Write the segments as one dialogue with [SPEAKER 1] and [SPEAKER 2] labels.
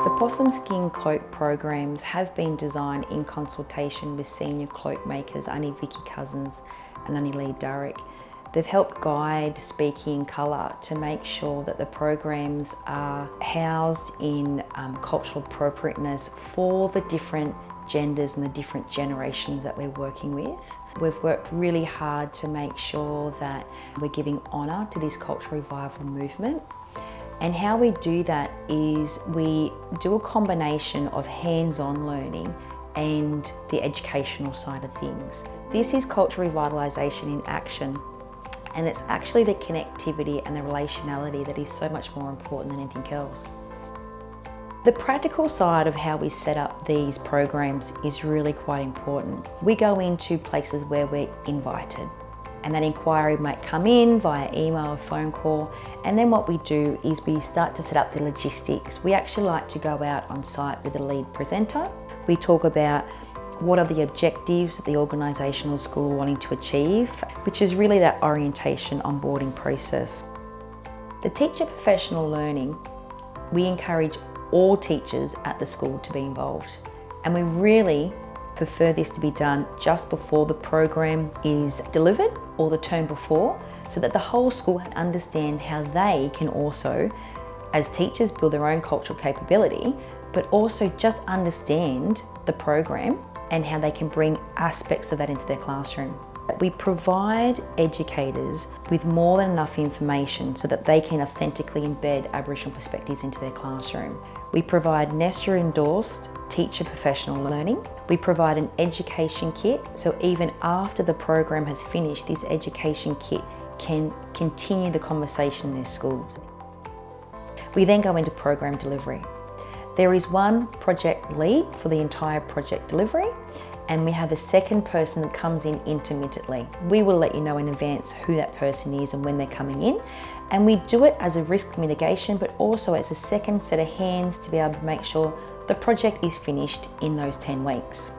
[SPEAKER 1] The Possum Skin Cloak programs have been designed in consultation with senior cloak makers Auntie Vicky Cousins and Auntie Lee Durrick. They've helped guide Speaking in Colour to make sure that the programs are housed in cultural appropriateness for the different genders and the different generations that we're working with. We've worked really hard to make sure that we're giving honour to this cultural revival movement. And how we do that is we do a combination of hands-on learning and the educational side of things. This is cultural revitalisation in action, and it's actually the connectivity and the relationality that is so much more important than anything else. The practical side of how we set up these programs is really quite important. We go into places where we're invited, and that inquiry might come in via email or phone call, and then what we do is we start to set up the logistics. We actually like to go out on site with the lead presenter. We talk about what are the objectives that the organisational school are wanting to achieve, which is really that orientation onboarding process. The teacher professional learning, we encourage all teachers at the school to be involved, and we really prefer this to be done just before the program is delivered or the term before, so that the whole school understand how they can also, as teachers, build their own cultural capability, but also just understand the program and how they can bring aspects of that into their classroom. We provide educators with more than enough information so that they can authentically embed Aboriginal perspectives into their classroom. We provide Nesta endorsed teacher professional learning. We provide an education kit, so even after the program has finished, this education kit can continue the conversation in their schools. We then go into program delivery. There is one project lead for the entire project delivery, and we have a second person that comes in intermittently. We will let you know in advance who that person is and when they're coming in, and we do it as a risk mitigation, but also as a second set of hands to be able to make sure the project is finished in those 10 weeks.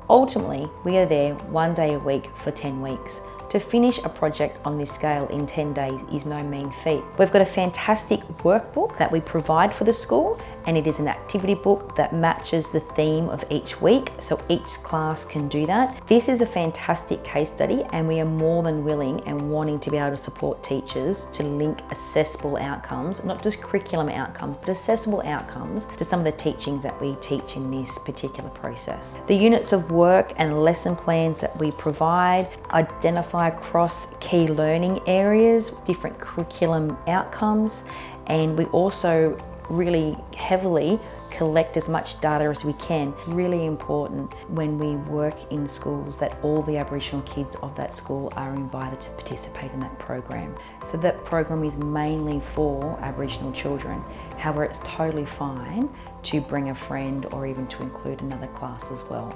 [SPEAKER 1] Ultimately, we are there 1 day a week for 10 weeks. To finish a project on this scale in 10 days is no mean feat. We've got a fantastic workbook that we provide for the school, and it is an activity book that matches the theme of each week, so each class can do that. This is a fantastic case study, and we are more than willing and wanting to be able to support teachers to link accessible outcomes, not just curriculum outcomes, but accessible outcomes to some of the teachings that we teach in this particular process. The units of work and lesson plans that we provide identify across key learning areas, different curriculum outcomes, and we also really heavily collect as much data as we can. Really important when we work in schools that all the Aboriginal kids of that school are invited to participate in that program. So that program is mainly for Aboriginal children. However, it's totally fine to bring a friend or even to include another class as well.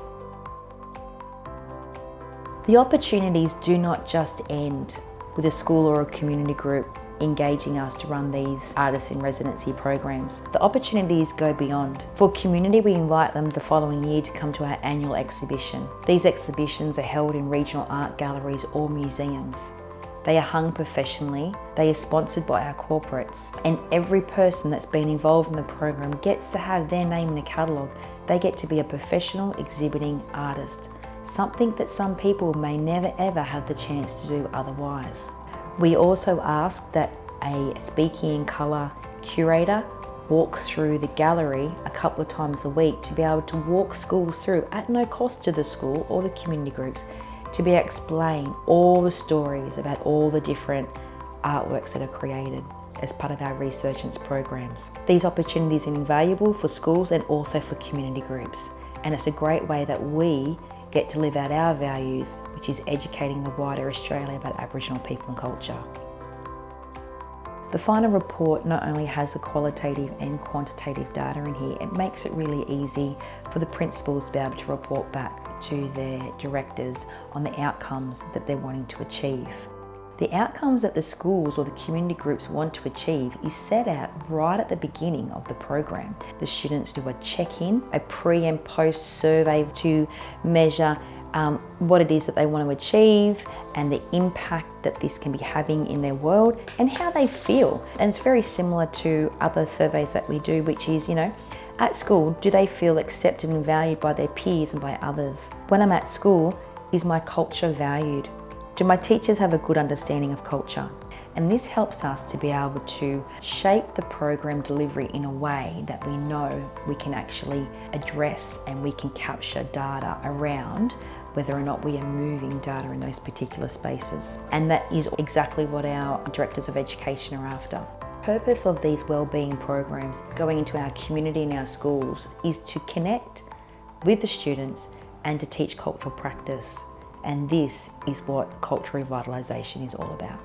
[SPEAKER 1] The opportunities do not just end with a school or a community group engaging us to run these artists in residency programs. The opportunities go beyond. For community, we invite them the following year to come to our annual exhibition. These exhibitions are held in regional art galleries or museums. They are hung professionally, they are sponsored by our corporates, and every person that's been involved in the program gets to have their name in the catalogue. They get to be a professional exhibiting artist, something that some people may never ever have the chance to do otherwise. We also ask that a Speaking in Colour curator walks through the gallery a couple of times a week to be able to walk schools through at no cost to the school or the community groups, to be able to explain all the stories about all the different artworks that are created as part of our Resurgence programs. These opportunities are invaluable for schools and also for community groups, and it's a great way that we get to live out our values, which is educating the wider Australia about Aboriginal people and culture. The final report not only has the qualitative and quantitative data in here, it makes it really easy for the principals to be able to report back to their directors on the outcomes that they're wanting to achieve. The outcomes that the schools or the community groups want to achieve is set out right at the beginning of the program. The students do a check-in, a pre and post survey to measure what it is that they want to achieve and the impact that this can be having in their world and how they feel. And it's very similar to other surveys that we do, which is, at school, do they feel accepted and valued by their peers and by others? When I'm at school, is my culture valued? Do my teachers have a good understanding of culture? And this helps us to be able to shape the program delivery in a way that we know we can actually address and we can capture data around whether or not we are moving data in those particular spaces. And that is exactly what our directors of education are after. The purpose of these wellbeing programs going into our community and our schools is to connect with the students and to teach cultural practice. And this is what cultural revitalisation is all about.